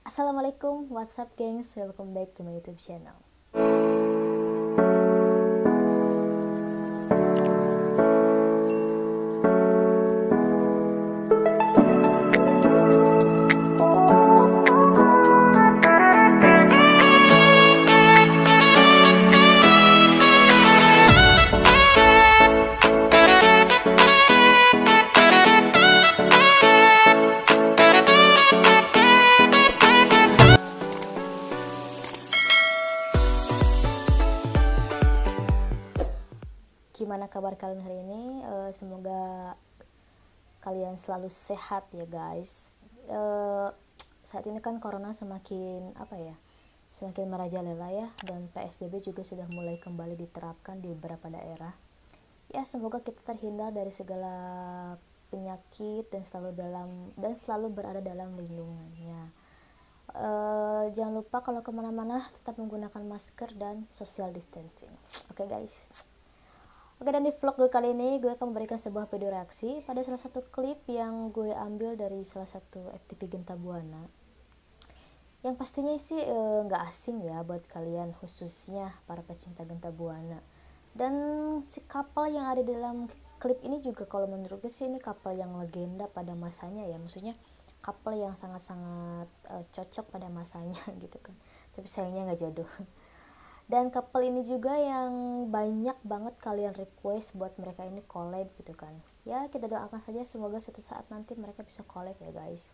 Assalamualaikum, what's up gengs, welcome back to my YouTube channel. Gimana kabar kalian hari ini? Semoga kalian selalu sehat ya guys. Saat ini kan corona semakin semakin merajalela ya, dan PSBB juga sudah mulai kembali diterapkan di beberapa daerah. Ya, semoga kita terhindar dari segala penyakit dan selalu berada dalam lindungannya. Jangan lupa kalau kemana-mana tetap menggunakan masker dan social distancing. Oke guys. Oke, dan di vlog gue kali ini gue akan memberikan sebuah video reaksi pada salah satu klip yang gue ambil dari salah satu FTP Genta Buana, yang pastinya sih nggak asing ya buat kalian, khususnya para pecinta Genta Buana. Dan si couple yang ada dalam klip ini juga kalau menurut gue sih ini couple yang legenda pada masanya ya, maksudnya couple yang sangat-sangat cocok pada masanya gitu kan, tapi sayangnya nggak jodoh. Dan couple ini juga yang banyak banget kalian request buat mereka ini collab gitu kan. Ya, kita doakan saja semoga suatu saat nanti mereka bisa collab ya guys.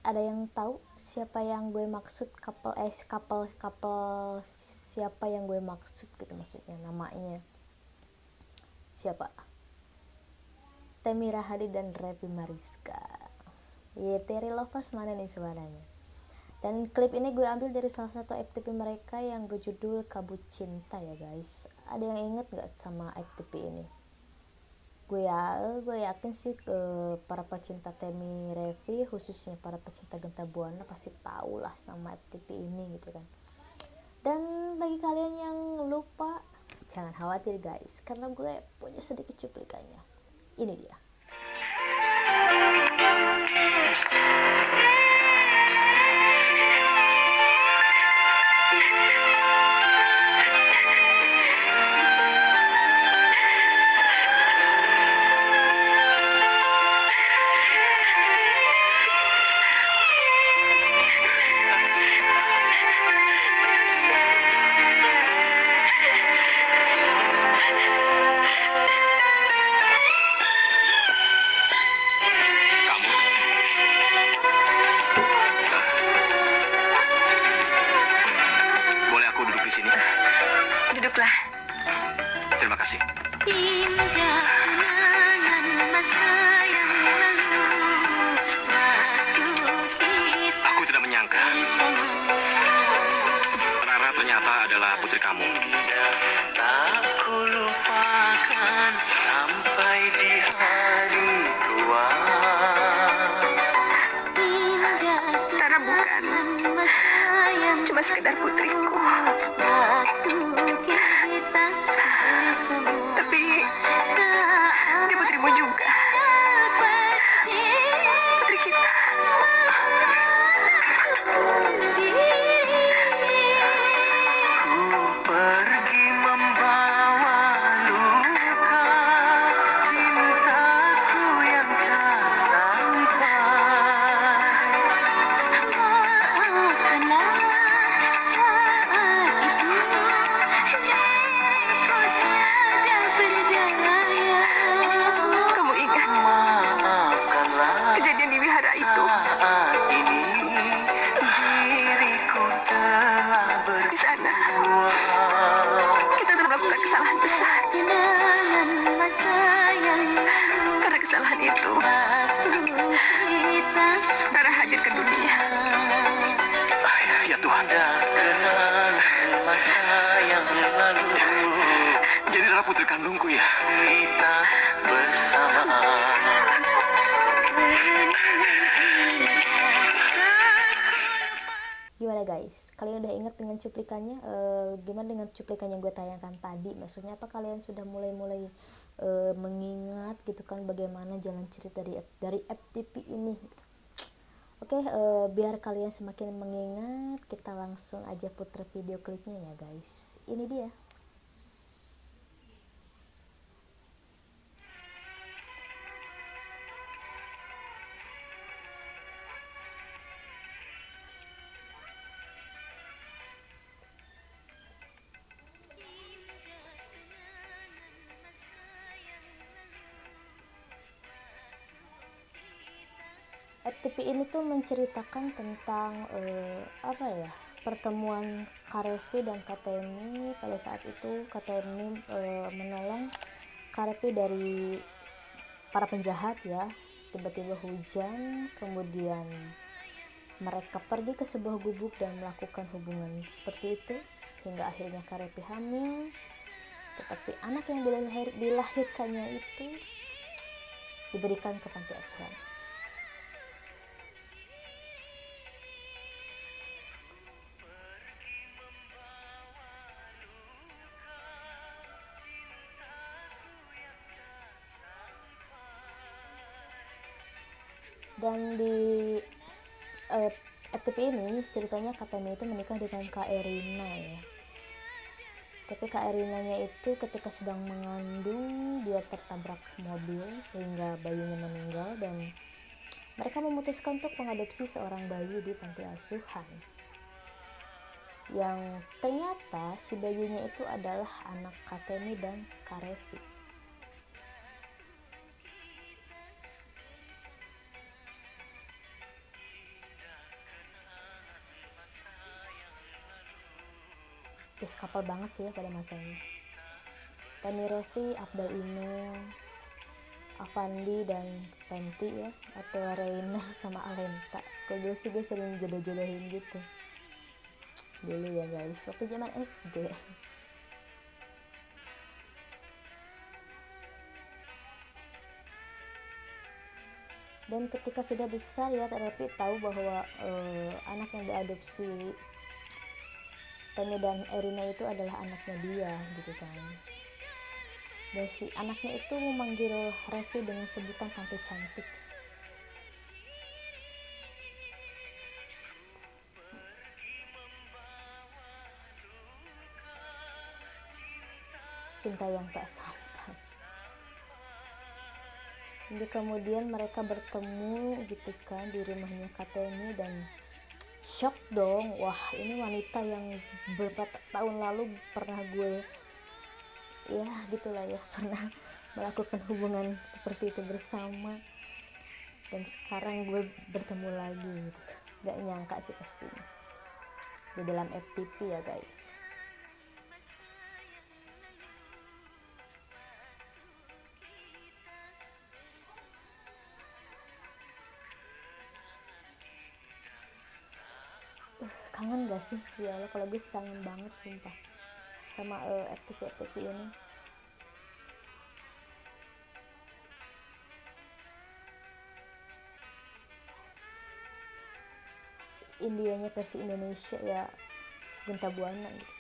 Ada yang tahu siapa yang gue maksud couple siapa yang gue maksud gitu, maksudnya namanya siapa? Temi Rahadi dan Revi Mariska. Teri Lovers mana nih suaranya? Dan klip ini gue ambil dari salah satu FTP mereka yang berjudul Kabut Cinta ya guys. Ada yang inget gak sama FTP ini? Gue yakin sih para pecinta Temi Revi, khususnya para pecinta Genta Buana pasti tahu lah sama FTP ini gitu kan. Dan bagi kalian yang lupa, jangan khawatir guys, karena gue punya sedikit cuplikannya. Ini dia. Sini. Duduklah. Terima kasih. Indah kenangan masa yang lalu, waktu kita. Aku tidak menyangka Rara ternyata adalah putri kamu. Tak kulupakan sampai di hari tua. Rara bukan cuma sekedar putriku, tapi dia putrimu juga, putri kita. Ku pergi membawa luka cintaku yang tak sampai. Kamu ingat Maafkanlah kejadian di wihara itu? saat ini diriku telah Di sana berbuat. kita telah melakukan kesalahan besar. Karena kesalahan itu, Rara hadir ke dunia. Ya Tuhan. Ada kenangan masa yang lalu Jadi Rara putri kandungku ya. kita bersama. Gimana guys? Kalian udah inget dengan cuplikannya? Gimana dengan cuplikan yang gue tayangkan tadi? Maksudnya apa kalian sudah mulai mengingat gitu kan bagaimana jalan cerita dari FTP ini? Gitu. Oke, biar kalian semakin mengingat, kita langsung aja putar video klipnya ya guys. Ini dia. FTP ini tuh menceritakan tentang apa ya, pertemuan Karevi dan Katemi. Pada saat itu Katemi menolong Karevi dari para penjahat ya. Tiba-tiba hujan, kemudian mereka pergi ke sebuah gubuk dan melakukan hubungan seperti itu hingga akhirnya Karevi hamil. Tetapi anak yang dilahirkannya itu diberikan ke panti asuhan. Dan di FTP ini ceritanya Katemi itu menikah dengan Kak Erina ya. Tapi Kak Erinanya itu ketika sedang mengandung dia tertabrak mobil sehingga bayinya meninggal, dan mereka memutuskan untuk mengadopsi seorang bayi di panti asuhan. Yang ternyata si bayinya itu adalah anak Katemi dan Karevi. Best couple banget sih ya pada masanya. Temi Revi, Abdal Inul, Avandi dan Penti ya, atau Reina sama Alenta. Kalau dulu sih gue sering jodoh-jodohin gitu dulu ya guys, waktu zaman SD. Dan ketika sudah besar ya, Revi tahu bahwa anak yang diadopsi Temi dan Erina itu adalah anaknya dia gitu kan. Dan si anaknya itu memanggil Revi dengan sebutan tante cantik. Cinta yang tak sampai. Hingga kemudian mereka bertemu gitu kan di rumahnya Katemi, dan shock dong, wah ini wanita yang beberapa tahun lalu pernah gue ya gitulah ya, pernah melakukan hubungan seperti itu bersama, dan sekarang gue bertemu lagi gitu kan. Gak nyangka sih pastinya di dalam FTP ya guys. Kangen gak sih ya Allah, kalau gue sih kangen banget sumpah sama FTP ini. Indianya versi Indonesia ya, Genta Buana gitu.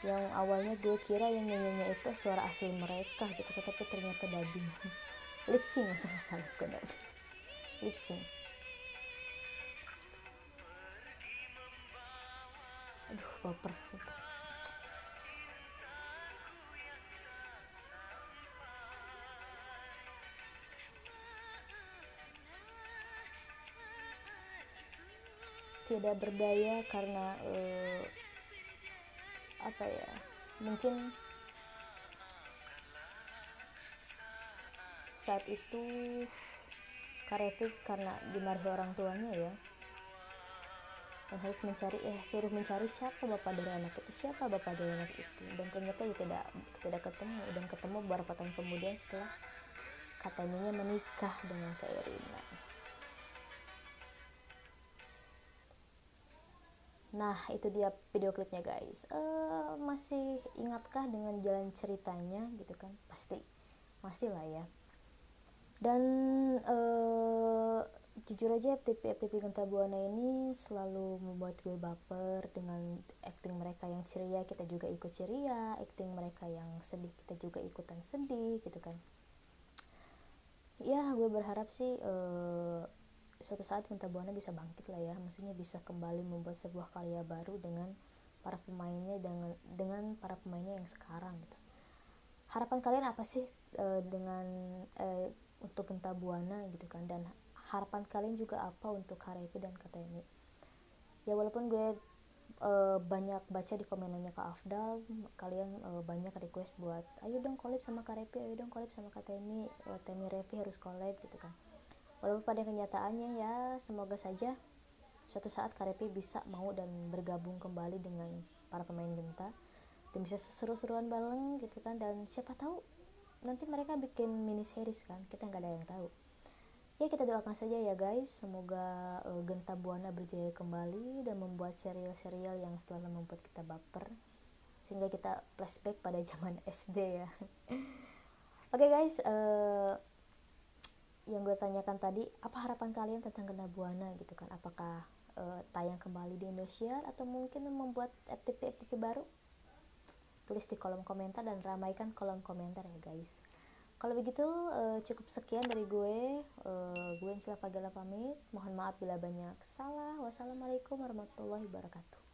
Yang awalnya gue kira yang nyanyinya itu suara asli mereka gitu, tapi ternyata dubbing. Lip sync maksudnya, salah, bukan dubbing, lip sync. Aduh baper sumpah. Tidak berdaya karena apa ya, mungkin saat itu Karevi karena dimarahi orang tuanya ya, dan harus suruh mencari siapa bapak dari anak itu, dan ternyata ya tidak ketemu, dan ketemu beberapa tahun kemudian setelah katanya menikah dengan Kak Erina. Nah itu dia video klipnya guys. Masih ingatkah dengan jalan ceritanya gitu kan? Pasti masih lah ya. Dan jujur aja FTP Genta Buana ini selalu membuat gue baper dengan acting mereka yang ceria, kita juga ikut ceria, acting mereka yang sedih kita juga ikutan sedih gitu kan. Ya gue berharap sih suatu saat Genta Buana bisa bangkit lah ya, maksudnya bisa kembali membuat sebuah karya baru dengan para pemainnya, dengan para pemainnya yang sekarang gitu. Harapan kalian apa sih dengan untuk Genta Buana gitu kan, dan harapan kalian juga apa untuk Harepi dan KTMI? Ya walaupun gue banyak baca di komenannya Kak Afdal, kalian banyak request buat ayo dong collab sama Karepi, ayo dong collab sama KTMI, Temi Revi harus collab gitu kan. Walaupun pada kenyataannya ya semoga saja suatu saat Karepi bisa mau dan bergabung kembali dengan para pemain Genta dan bisa seru-seruan bareng gitu kan, dan siapa tahu nanti mereka bikin mini series kan, kita nggak ada yang tahu. Ya kita doakan saja ya guys, semoga Genta Buana berjaya kembali dan membuat serial-serial yang selalu membuat kita baper sehingga kita flashback pada zaman SD ya. Oke guys, yang gue tanyakan tadi, apa harapan kalian tentang Genta Buana gitu kan? Apakah tayang kembali di Indosiar atau mungkin membuat FTP baru? Tulis di kolom komentar dan ramaikan kolom komentar ya guys. Kalau begitu cukup sekian dari gue. Gue Insila Fagela pamit. Mohon maaf bila banyak salah. Wassalamualaikum warahmatullahi wabarakatuh.